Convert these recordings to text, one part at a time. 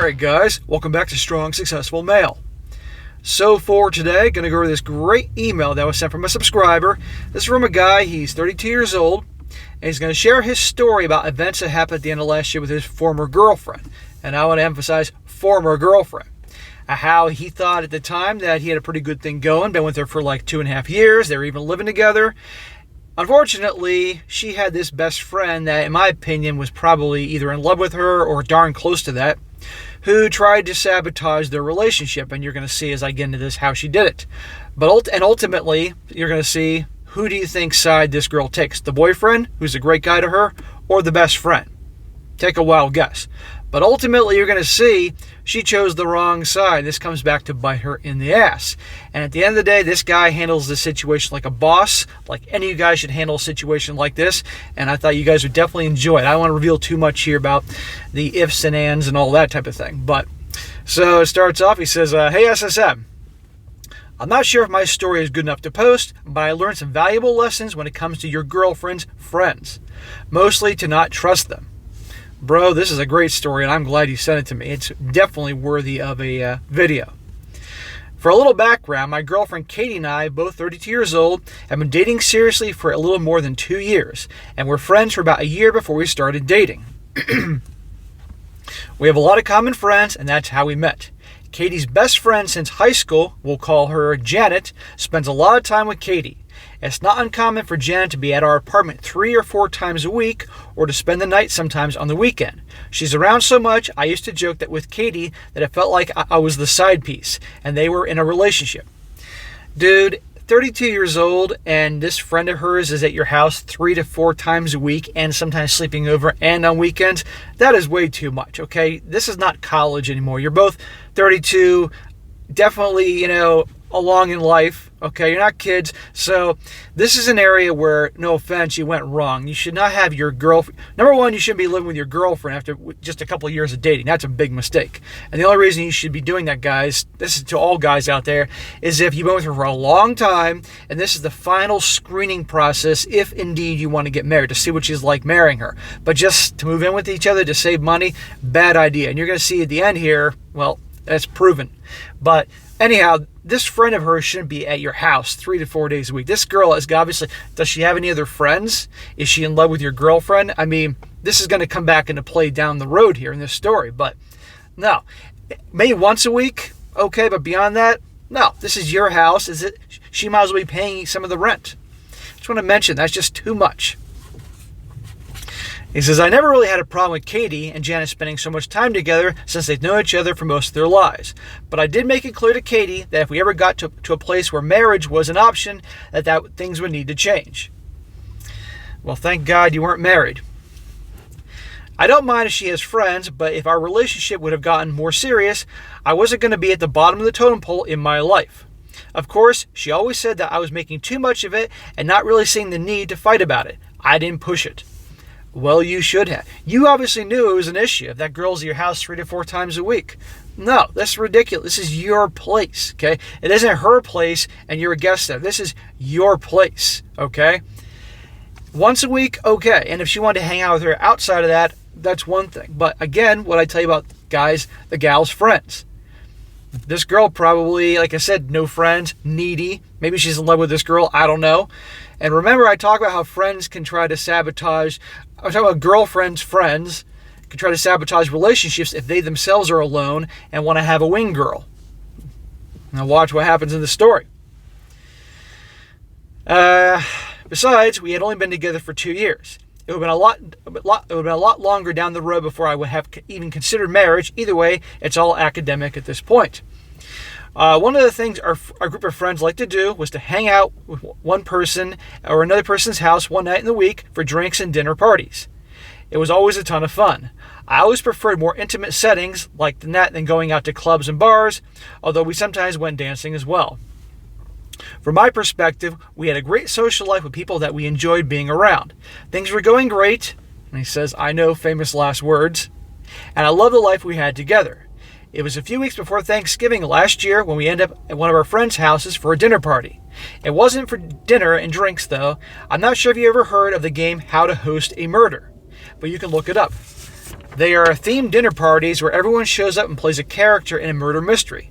Alright guys, welcome back to Strong Successful Male. So for today, going to go over this great email that was sent from a subscriber. This is from a guy, he's 32 years old, and he's going to share his story about events that happened at the end of last year with his former girlfriend. And I want to emphasize former girlfriend. How he thought at the time that he had a pretty good thing going, been with her for like 2.5 years, they were even living together. Unfortunately, she had this best friend that, in my opinion, was probably either in love with her or darn close to that, who tried to sabotage their relationship. And you're going to see as I get into this how she did it. And ultimately, you're going to see, who do you think side this girl takes? The boyfriend, who's a great guy to her, or the best friend? Take a wild guess. But ultimately, you're going to see she chose the wrong side. This comes back to bite her in the ass. And at the end of the day, this guy handles the situation like a boss, like any of you guys should handle a situation like this. And I thought you guys would definitely enjoy it. I don't want to reveal too much here about the ifs and ands and all that type of thing. But so it starts off, he says, hey SSM, I'm not sure if my story is good enough to post, but I learned some valuable lessons when it comes to your girlfriend's friends. Mostly to not trust them. Bro, this is a great story, and I'm glad you sent it to me. It's definitely worthy of a video. For a little background, my girlfriend Katie and I, both 32 years old, have been dating seriously for a little more than 2 years, and we're friends for about a year before we started dating. We have a lot of common friends, and that's how we met. Katie's best friend since high school, we'll call her Janet, spends a lot of time with Katie. It's not uncommon for Janet to be at our apartment 3 or 4 times a week, or to spend the night sometimes on the weekend. She's around so much, I used to joke that with Katie that it felt like I was the side piece, and they were in a relationship. Dude, 32 years old, and this friend of hers is at your house 3 to 4 times a week, and sometimes sleeping over and on weekends. That is way too much, okay? This is not college anymore. You're both 32, definitely, along in life, okay? You're not kids. So this is an area where, no offense, you went wrong. You should not have your girlfriend. Number one, you shouldn't be living with your girlfriend after just a couple of years of dating. That's a big mistake. And the only reason you should be doing that, guys, this is to all guys out there, is if you've been with her for a long time, and this is the final screening process, if indeed you want to get married, to see what she's like marrying her. But just to move in with each other to save money, bad idea. And you're going to see at the end here, well, that's proven. But anyhow, this friend of hers shouldn't be at your house 3 to 4 days a week. This girl is obviously, does she have any other friends? Is she in love with your girlfriend? I mean, this is going to come back into play down the road here in this story. But no, maybe once a week, okay, but beyond that, no. This is your house. She might as well be paying some of the rent. Just want to mention, that's just too much. He says, I never really had a problem with Katie and Janet spending so much time together since they've known each other for most of their lives. But I did make it clear to Katie that if we ever got to a place where marriage was an option, that things would need to change. Well, thank God you weren't married. I don't mind if she has friends, but if our relationship would have gotten more serious, I wasn't going to be at the bottom of the totem pole in my life. Of course, she always said that I was making too much of it and not really seeing the need to fight about it. I didn't push it. Well, you should have. You obviously knew it was an issue if that girl's at your house 3 to 4 times a week. No, that's ridiculous. This is your place, okay? It isn't her place and you're a guest there. This is your place, okay? Once a week, okay. And if she wanted to hang out with her outside of that, that's one thing. But again, what I tell you about guys, the gal's friends. This girl probably, like I said, no friends, needy. Maybe she's in love with this girl. I don't know. And remember, I talk about how friends can try to sabotage. I'm talking about girlfriends' friends can try to sabotage relationships if they themselves are alone and want to have a wing girl. Now watch what happens in the story. Besides, we had only been together for 2 years. It would have been a lot longer down the road before I would have even considered marriage. Either way, it's all academic at this point. One of the things our group of friends liked to do was to hang out with one person or another person's house one night in the week for drinks and dinner parties. It was always a ton of fun. I always preferred more intimate settings like that than going out to clubs and bars, although we sometimes went dancing as well. From my perspective, we had a great social life with people that we enjoyed being around. Things were going great, and he says, I know, famous last words, and I love the life we had together. It was a few weeks before Thanksgiving last year when we ended up at one of our friends' houses for a dinner party. It wasn't for dinner and drinks, though. I'm not sure if you ever heard of the game How to Host a Murder, but you can look it up. They are themed dinner parties where everyone shows up and plays a character in a murder mystery.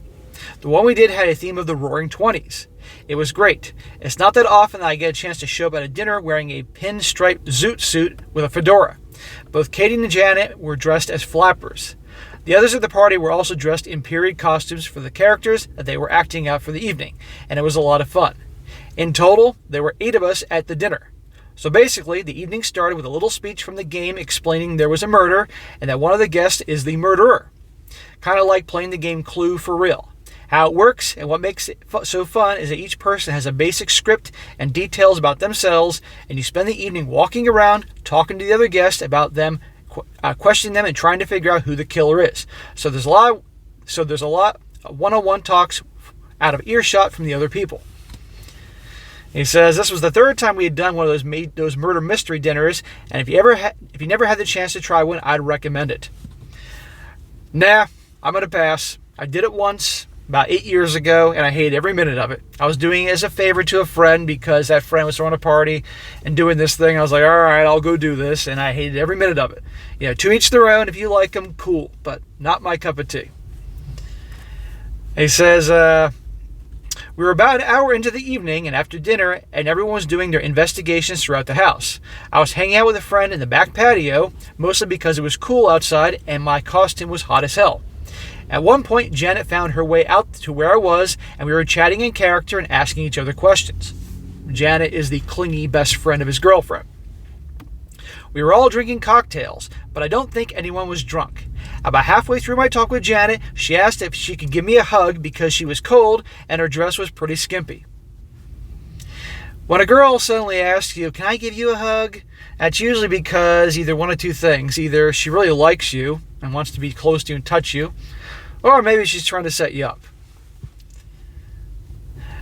The one we did had a theme of the Roaring Twenties. It was great. It's not that often that I get a chance to show up at a dinner wearing a pinstripe zoot suit with a fedora. Both Katie and Janet were dressed as flappers. The others at the party were also dressed in period costumes for the characters that they were acting out for the evening, and it was a lot of fun. In total, there were 8 of us at the dinner. So basically, the evening started with a little speech from the game explaining there was a murder and that one of the guests is the murderer. Kind of like playing the game Clue for real. How it works and what makes it so fun is that each person has a basic script and details about themselves, and you spend the evening walking around, talking to the other guests about them, questioning them, and trying to figure out who the killer is. So there's a lot of one-on-one talks out of earshot from the other people. He says this was the 3rd time we had done one of those murder mystery dinners, and if you never had the chance to try one, I'd recommend it. Nah, I'm gonna pass. I did it once about 8 years ago, and I hated every minute of it. I was doing it as a favor to a friend because that friend was throwing a party and doing this thing. I was like, all right, I'll go do this, and I hated every minute of it. To each their own. If you like them, cool, but not my cup of tea. He says, we were about an hour into the evening and after dinner, and everyone was doing their investigations throughout the house. I was hanging out with a friend in the back patio, mostly because it was cool outside and my costume was hot as hell. At one point, Janet found her way out to where I was, and we were chatting in character and asking each other questions. Janet is the clingy best friend of his girlfriend. We were all drinking cocktails, but I don't think anyone was drunk. About halfway through my talk with Janet, she asked if she could give me a hug because she was cold and her dress was pretty skimpy. When a girl suddenly asks you, "Can I give you a hug?" that's usually because either one of two things. Either she really likes you and wants to be close to you and touch you, or maybe she's trying to set you up.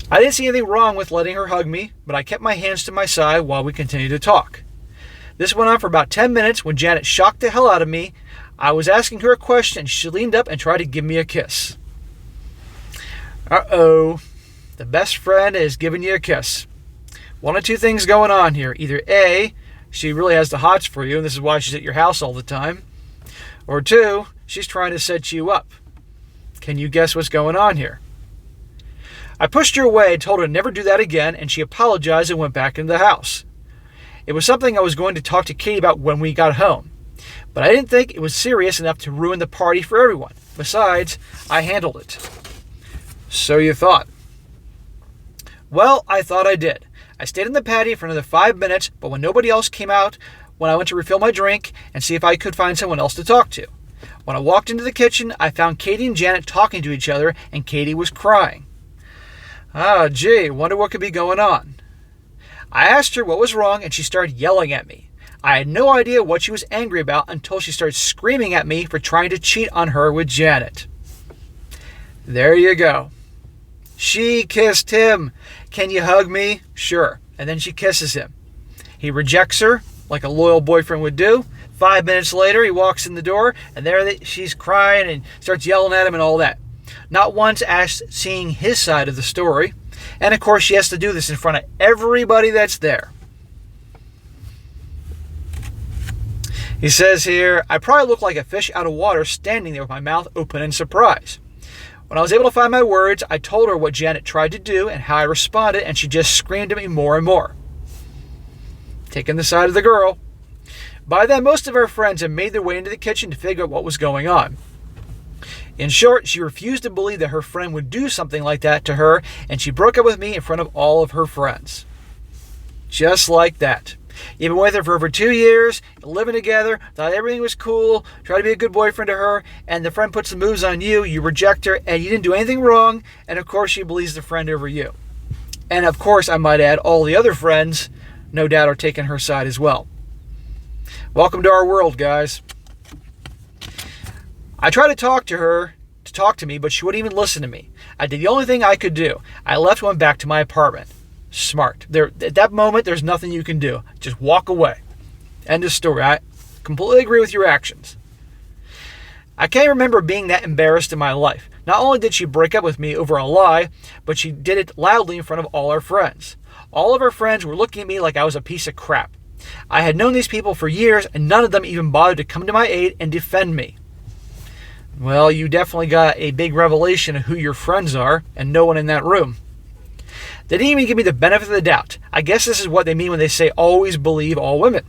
I didn't see anything wrong with letting her hug me, but I kept my hands to my side while we continued to talk. This went on for about 10 minutes when Janet shocked the hell out of me. I was asking her a question and she leaned up and tried to give me a kiss. Uh-oh. The best friend is giving you a kiss. One of two things going on here. Either A, she really has the hots for you and this is why she's at your house all the time. Or 2, she's trying to set you up. Can you guess what's going on here? I pushed her away and told her to never do that again, and she apologized and went back into the house. It was something I was going to talk to Katie about when we got home, but I didn't think it was serious enough to ruin the party for everyone. Besides, I handled it. So you thought. Well, I thought I did. I stayed in the patio for another 5 minutes, but when nobody else came out, when I went to refill my drink and see if I could find someone else to talk to. When I walked into the kitchen, I found Katie and Janet talking to each other, and Katie was crying. Gee, wonder what could be going on. I asked her what was wrong, and she started yelling at me. I had no idea what she was angry about until she started screaming at me for trying to cheat on her with Janet. There you go. She kissed him. Can you hug me? Sure. And then she kisses him. He rejects her, like a loyal boyfriend would do. 5 minutes later, he walks in the door, and she's crying and starts yelling at him and all that. Not once seeing his side of the story. And of course, she has to do this in front of everybody that's there. He says here, I probably look like a fish out of water standing there with my mouth open in surprise. When I was able to find my words, I told her what Janet tried to do and how I responded, and she just screamed at me more and more. Taking the side of the girl. By then, most of our friends had made their way into the kitchen to figure out what was going on. In short, she refused to believe that her friend would do something like that to her, and she broke up with me in front of all of her friends. Just like that. You've been with her for over 2 years, living together, thought everything was cool, tried to be a good boyfriend to her, and the friend puts the moves on you, you reject her, and you didn't do anything wrong, and of course she believes the friend over you. And of course, I might add, all the other friends, no doubt, are taking her side as well. Welcome to our world, guys. I tried to talk to her to talk to me, but she wouldn't even listen to me. I did the only thing I could do. I left and went back to my apartment. Smart. At that moment, there's nothing you can do. Just walk away. End of story. I completely agree with your actions. I can't remember being that embarrassed in my life. Not only did she break up with me over a lie, but she did it loudly in front of all our friends. All of our friends were looking at me like I was a piece of crap. I had known these people for years, and none of them even bothered to come to my aid and defend me. Well, you definitely got a big revelation of who your friends are, and no one in that room. They didn't even give me the benefit of the doubt. I guess this is what they mean when they say always believe all women.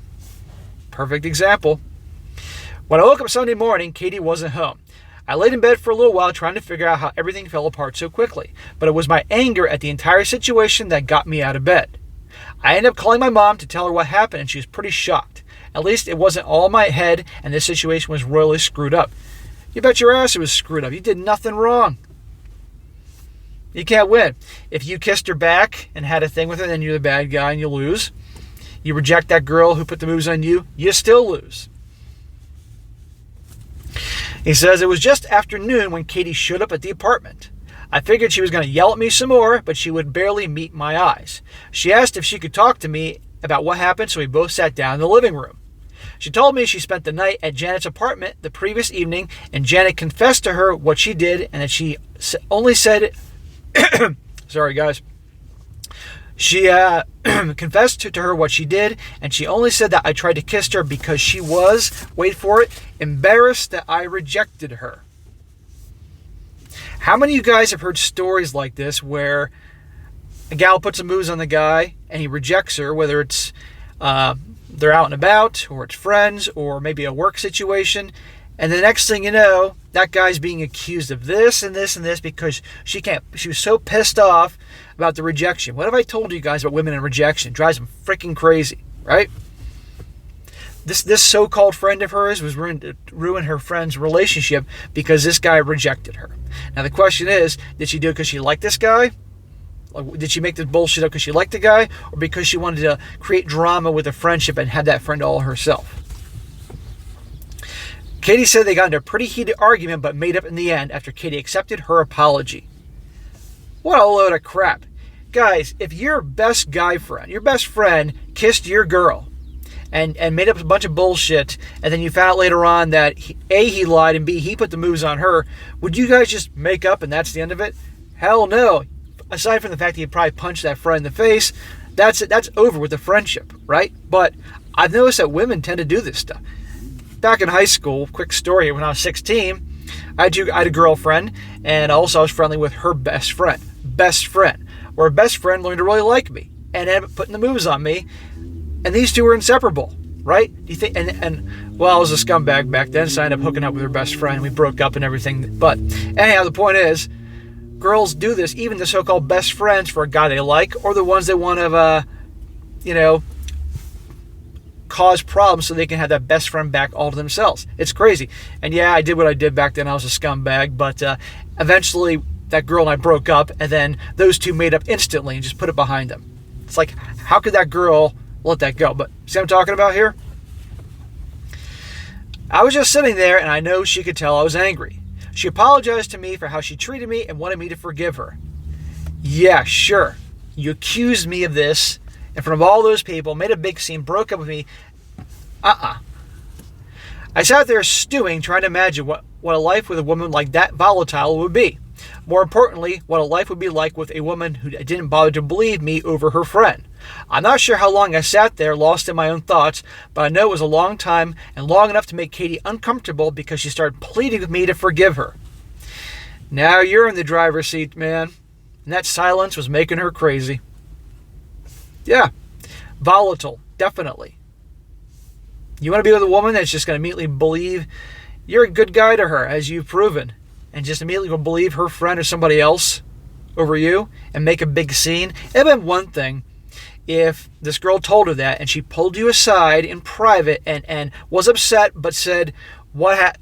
Perfect example. When I woke up Sunday morning, Katie wasn't home. I laid in bed for a little while trying to figure out how everything fell apart so quickly, but it was my anger at the entire situation that got me out of bed. I ended up calling my mom to tell her what happened, and she was pretty shocked. At least it wasn't all in my head, and this situation was royally screwed up. You bet your ass it was screwed up. You did nothing wrong. You can't win. If you kissed her back and had a thing with her, then you're the bad guy and you lose. You reject that girl who put the moves on you, you still lose. He says, it was just after noon when Katie showed up at the apartment. I figured she was going to yell at me some more, but she would barely meet my eyes. She asked if she could talk to me about what happened, so we both sat down in the living room. She told me she spent the night at Janet's apartment the previous evening, and Janet confessed to her what she did, and that she only said... Sorry, guys. She confessed to her what she did, and she only said that I tried to kiss her because she was, wait for it, embarrassed that I rejected her. How many of you guys have heard stories like this where a gal puts some moves on the guy and he rejects her, whether it's they're out and about, or it's friends, or maybe a work situation, and the next thing you know, that guy's being accused of this and this and this because she was so pissed off about the rejection. What have I told you guys about women and rejection? It drives them freaking crazy, right? This so-called friend of hers was ruin her friend's relationship because this guy rejected her. Now the question is, did she do it because she liked this guy? Like, did she make this bullshit up because she liked the guy, or because she wanted to create drama with a friendship and have that friend all herself? Katie said they got into a pretty heated argument, but made up in the end after Katie accepted her apology. What a load of crap. Guys, if your best guy friend, your best friend kissed your girl and made up a bunch of bullshit, and then you found out later on that A, he lied, and B, he put the moves on her, would you guys just make up and that's the end of it? Hell no. Aside from the fact that you probably punched that friend in the face, that's it. That's over with the friendship, right? But I've noticed that women tend to do this stuff. Back in high school, quick story, when I was 16, I had a girlfriend, and also I was friendly with her best friend. Where her best friend learned to really like me and ended up putting the moves on me, and these two were inseparable, right? Do you think? And well, I was a scumbag back then, so I ended up hooking up with her best friend. We broke up and everything. But anyhow, the point is, girls do this, even the so-called best friends for a guy they like, or the ones they want to, cause problems so they can have that best friend back all to themselves. It's crazy. And yeah, I did what I did back then. I was a scumbag, but eventually that girl and I broke up, and then those two made up instantly and just put it behind them. It's like, how could that girl let that go? But see what I'm talking about here? I was just sitting there, and I know she could tell I was angry. She apologized to me for how she treated me and wanted me to forgive her. Yeah, sure. You accused me of this in front of all those people, made a big scene, broke up with me. I sat there stewing, trying to imagine what a life with a woman like that volatile would be. More importantly, what a life would be like with a woman who didn't bother to believe me over her friend. I'm not sure how long I sat there, lost in my own thoughts, but I know it was a long time, and long enough to make Katie uncomfortable because she started pleading with me to forgive her. Now you're in the driver's seat, man. And that silence was making her crazy. Yeah, volatile, definitely. You want to be with a woman that's just going to immediately believe you're a good guy to her, as you've proven, and just immediately will believe her friend or somebody else over you and make a big scene? It'd been one thing if this girl told her that and she pulled you aside in private and was upset but said,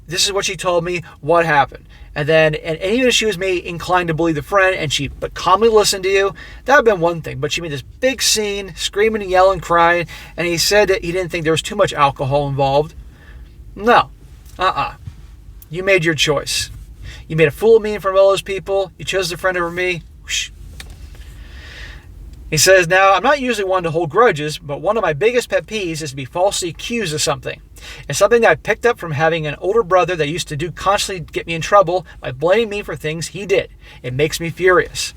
this is what she told me, what happened? And even if she was maybe inclined to believe the friend but calmly listened to you, that would have been one thing. But she made this big scene, screaming and yelling, crying, and he said that he didn't think there was too much alcohol involved. No. You made your choice. You made a fool of me in front of all those people. You chose the friend over me. Whoosh. He says, now, I'm not usually one to hold grudges, but one of my biggest pet peeves is to be falsely accused of something. It's something that I picked up from having an older brother that used to constantly get me in trouble by blaming me for things he did. It makes me furious.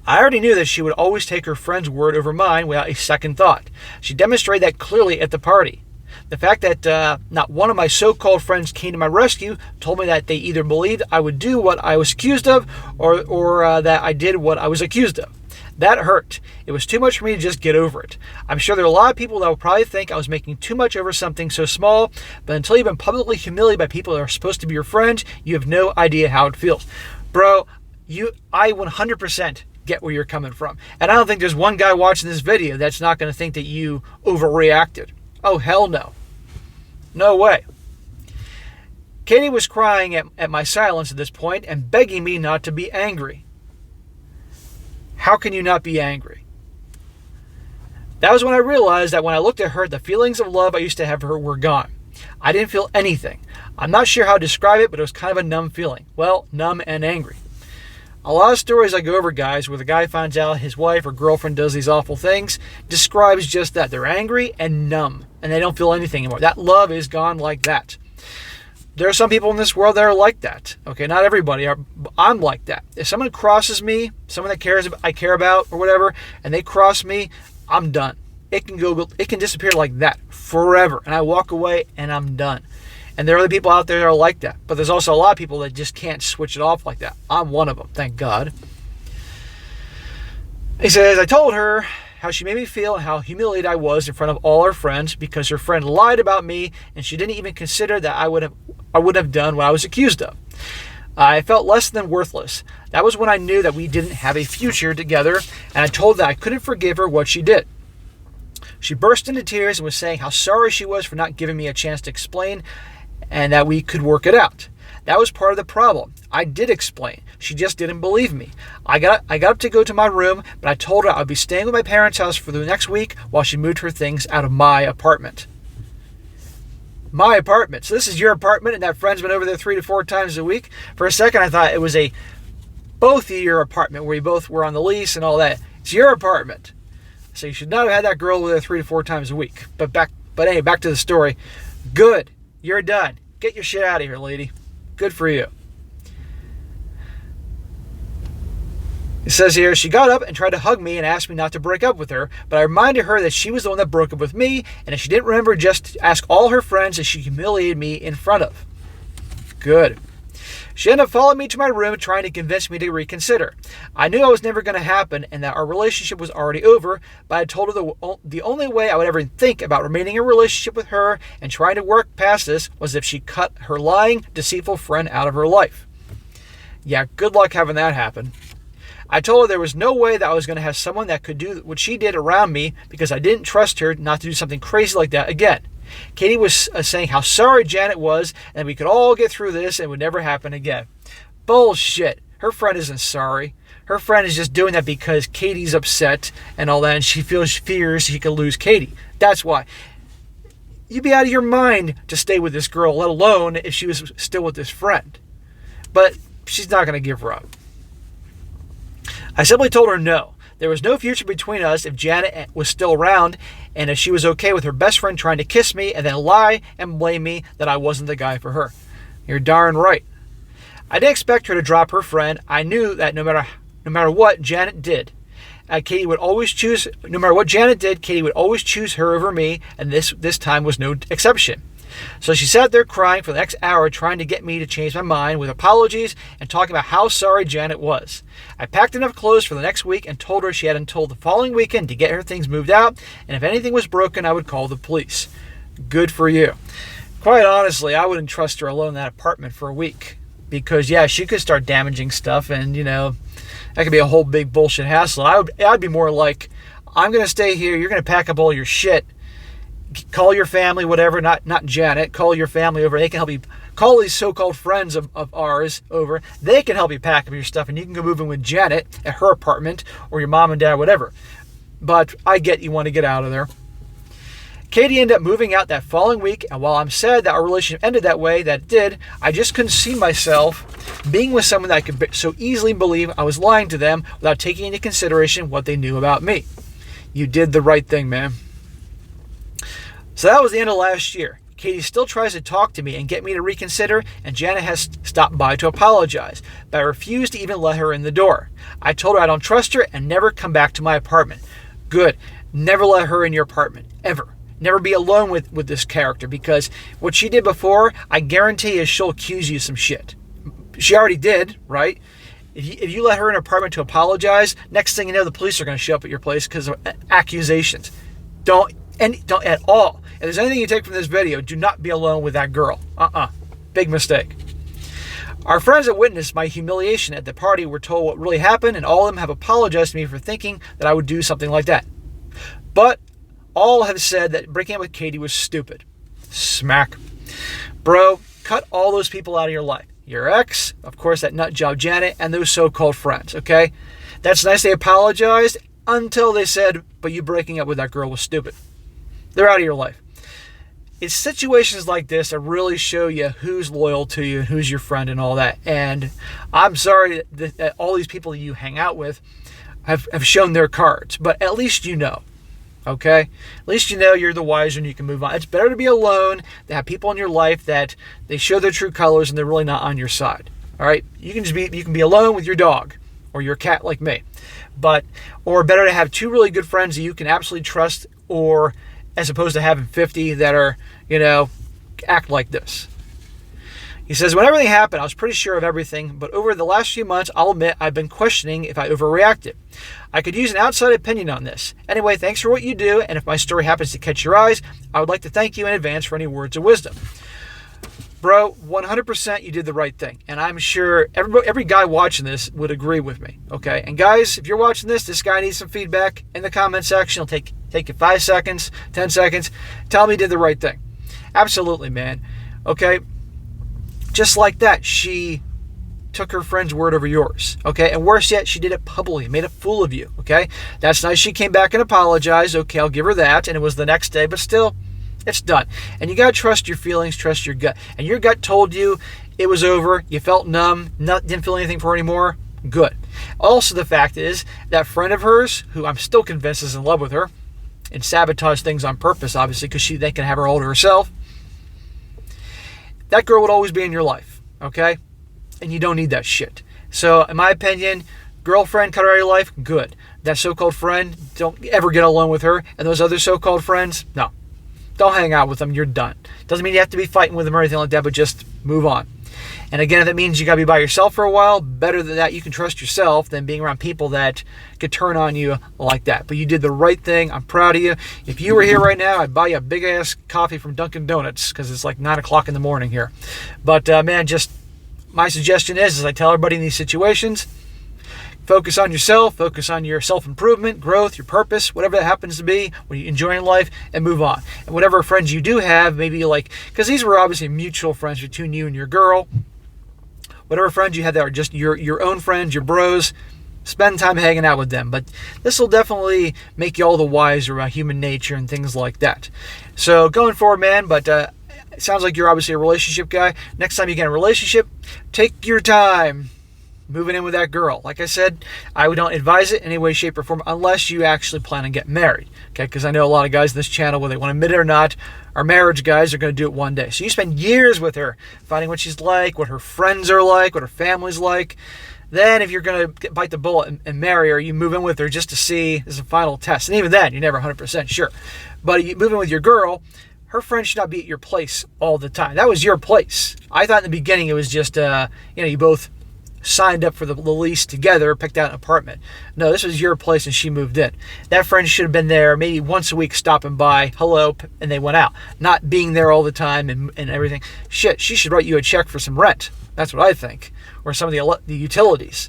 I already knew that she would always take her friend's word over mine without a second thought. She demonstrated that clearly at the party. The fact that not one of my so-called friends came to my rescue told me that they either believed I would do what I was accused of or that I did what I was accused of. That hurt. It was too much for me to just get over it. I'm sure there are a lot of people that will probably think I was making too much over something so small, but until you've been publicly humiliated by people that are supposed to be your friends, you have no idea how it feels. Bro, I 100% get where you're coming from. And I don't think there's one guy watching this video that's not going to think that you overreacted. Oh, hell no. No way. Katie was crying at my silence at this point and begging me not to be angry. How can you not be angry? That was when I realized that when I looked at her, the feelings of love I used to have for her were gone. I didn't feel anything. I'm not sure how to describe it, but it was kind of a numb feeling. Well, numb and angry. A lot of stories I go over, guys, where the guy finds out his wife or girlfriend does these awful things, describes just that. They're angry and numb, and they don't feel anything anymore. That love is gone like that. There are some people in this world that are like that. Okay, not everybody. I'm like that. If someone crosses me, someone that I care about or whatever, and they cross me, I'm done. It can disappear like that forever, and I walk away and I'm done. And there are other people out there that are like that. But there's also a lot of people that just can't switch it off like that. I'm one of them, thank God. He says, I told her how she made me feel and how humiliated I was in front of all her friends because her friend lied about me and she didn't even consider that I would have done what I was accused of. I felt less than worthless. That was when I knew that we didn't have a future together, and I told her that I couldn't forgive her what she did. She burst into tears and was saying how sorry she was for not giving me a chance to explain and that we could work it out. That was part of the problem. I did explain. She just didn't believe me. I got up to go to my room, but I told her I would be staying with my parents' house for the next week while she moved her things out of my apartment. My apartment. So this is your apartment, and that friend's been over there 3 to 4 times a week. For a second, I thought it was both of your apartment where you both were on the lease and all that. It's your apartment. So you should not have had that girl over there 3 to 4 times a week. But anyway, back to the story. Good. You're done. Get your shit out of here, lady. Good for you. It says here, she got up and tried to hug me and asked me not to break up with her, but I reminded her that she was the one that broke up with me, and if she didn't remember, just ask all her friends that she humiliated me in front of. Good. She ended up following me to my room trying to convince me to reconsider. I knew it was never going to happen and that our relationship was already over, but I told her the only way I would ever think about remaining in a relationship with her and trying to work past this was if she cut her lying, deceitful friend out of her life. Yeah, good luck having that happen. I told her there was no way that I was going to have someone that could do what she did around me because I didn't trust her not to do something crazy like that again. Katie was saying how sorry Janet was and that we could all get through this and it would never happen again. Bullshit. Her friend isn't sorry. Her friend is just doing that because Katie's upset and all that and she fears she could lose Katie. That's why. You'd be out of your mind to stay with this girl, let alone if she was still with this friend. But she's not going to give her up. I simply told her no. There was no future between us if Janet was still around and if she was okay with her best friend trying to kiss me and then lie and blame me that I wasn't the guy for her. You're darn right. I didn't expect her to drop her friend. I knew that no matter what Janet did, Katie would always choose. No matter what Janet did, Katie would always choose her over me, and this time was no exception. So she sat there crying for the next hour trying to get me to change my mind with apologies and talking about how sorry Janet was. I packed enough clothes for the next week and told her she had until the following weekend to get her things moved out, and if anything was broken, I would call the police. Good for you. Quite honestly, I wouldn't trust her alone in that apartment for a week because, yeah, she could start damaging stuff and, that could be a whole big bullshit hassle. I'd be more like, I'm going to stay here, you're going to pack up all your shit, call your family, whatever, not Janet, call your family over. They can help you. Call these so-called friends of ours over. They can help you pack up your stuff, and you can go move in with Janet at her apartment or your mom and dad, whatever. But I get you want to get out of there. Katie ended up moving out that following week, and while I'm sad that our relationship ended that way, that it did, I just couldn't see myself being with someone that I could so easily believe I was lying to them without taking into consideration what they knew about me. You did the right thing, man. So that was the end of last year. Katie still tries to talk to me and get me to reconsider, and Janet has stopped by to apologize, but I refuse to even let her in the door. I told her I don't trust her and never come back to my apartment. Good. Never let her in your apartment. Ever. Never be alone with this character, because what she did before, I guarantee you she'll accuse you of some shit. She already did, right? If you let her in an apartment to apologize, next thing you know, the police are going to show up at your place because of accusations. Don't at all. If there's anything you take from this video, do not be alone with that girl. Big mistake. Our friends that witnessed my humiliation at the party were told what really happened, and all of them have apologized to me for thinking that I would do something like that. But all have said that breaking up with Katie was stupid. Smack. Bro, cut all those people out of your life. Your ex, of course, that nut job Janet, and those so-called friends, okay? That's nice they apologized until they said, but you breaking up with that girl was stupid. They're out of your life. It's situations like this that really show you who's loyal to you and who's your friend and all that. And I'm sorry that all these people that you hang out with have shown their cards, but at least you know. Okay? At least you know you're the wiser and you can move on. It's better to be alone than have people in your life that they show their true colors and they're really not on your side. All right? You can be alone with your dog or your cat like me. Or better to have two really good friends that you can absolutely trust, or as opposed to having 50 that are, act like this. He says, when everything happened, I was pretty sure of everything, but over the last few months, I'll admit I've been questioning if I overreacted. I could use an outside opinion on this. Anyway, thanks for what you do, and if my story happens to catch your eyes, I would like to thank you in advance for any words of wisdom. Bro, 100% you did the right thing, and I'm sure every guy watching this would agree with me, okay? And guys, if you're watching this guy needs some feedback in the comment section. It'll take you 5 seconds, 10 seconds. Tell me he did the right thing. Absolutely, man, okay? Just like that, she took her friend's word over yours, okay? And worse yet, she did it publicly, made a fool of you, okay? That's nice. She came back and apologized. Okay, I'll give her that. And it was the next day, but still, it's done. And you got to trust your feelings, trust your gut. And your gut told you it was over. You felt numb, didn't feel anything for her anymore. Good. Also, the fact is, that friend of hers, who I'm still convinced is in love with her, and sabotaged things on purpose, obviously, because they can have her all to herself, that girl would always be in your life, okay? And you don't need that shit. So, in my opinion, girlfriend, cut her out of your life, good. That so-called friend, don't ever get alone with her. And those other so-called friends, no. Don't hang out with them, you're done. Doesn't mean you have to be fighting with them or anything like that, but just move on. And again, if that means you got to be by yourself for a while, better than that, you can trust yourself than being around people that could turn on you like that. But you did the right thing. I'm proud of you. If you were here right now, I'd buy you a big-ass coffee from Dunkin' Donuts because it's like 9 o'clock in the morning here. But, man, just my suggestion is, as I tell everybody in these situations, focus on yourself, focus on your self-improvement, growth, your purpose, whatever that happens to be, what you enjoy in life, and move on. And whatever friends you do have, maybe because these were obviously mutual friends between you and your girl. Whatever friends you have that are just your own friends, your bros, spend time hanging out with them. But this will definitely make you all the wiser about human nature and things like that. So going forward, man, but it sounds like you're obviously a relationship guy. Next time you get in a relationship, take your time moving in with that girl. Like I said, I don't advise it in any way, shape, or form unless you actually plan on getting married. Okay, because I know a lot of guys in this channel, whether they want to admit it or not, are marriage guys, are going to do it one day. So you spend years with her, finding what she's like, what her friends are like, what her family's like. Then if you're going to bite the bullet and marry her, you move in with her just to see as a final test. And even then, you're never 100% sure. But you move in with your girl, her friends should not be at your place all the time. That was your place. I thought in the beginning it was just, you both signed up for the lease together, picked out an apartment. No, this was your place and she moved in. That friend should have been there maybe once a week, stopping by, hello, and they went out. Not being there all the time and everything. Shit, she should write you a check for some rent. That's what I think. Or some of the utilities.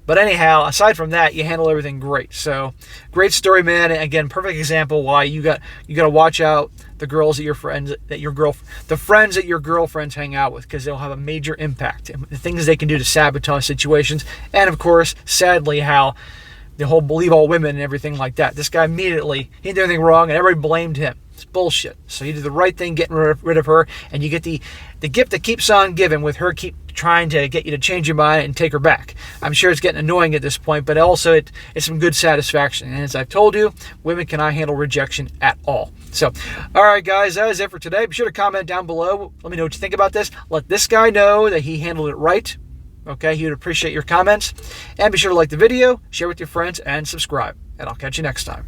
But anyhow, aside from that, you handle everything great. So, great story, man. And again, perfect example why you got to watch out the girls that the friends that your girlfriends hang out with, because they'll have a major impact. And the things they can do to sabotage situations, and of course, sadly, how the whole believe all women and everything like that. This guy immediately, he didn't do anything wrong, and everybody blamed him. It's bullshit. So you do the right thing getting rid of her, and you get the gift that keeps on giving with her keep trying to get you to change your mind and take her back. I'm sure it's getting annoying at this point, but also it's some good satisfaction. And as I've told you, women cannot handle rejection at all. So, all right, guys, that is it for today. Be sure to comment down below. Let me know what you think about this. Let this guy know that he handled it right. Okay, he would appreciate your comments. And be sure to like the video, share with your friends, and subscribe. And I'll catch you next time.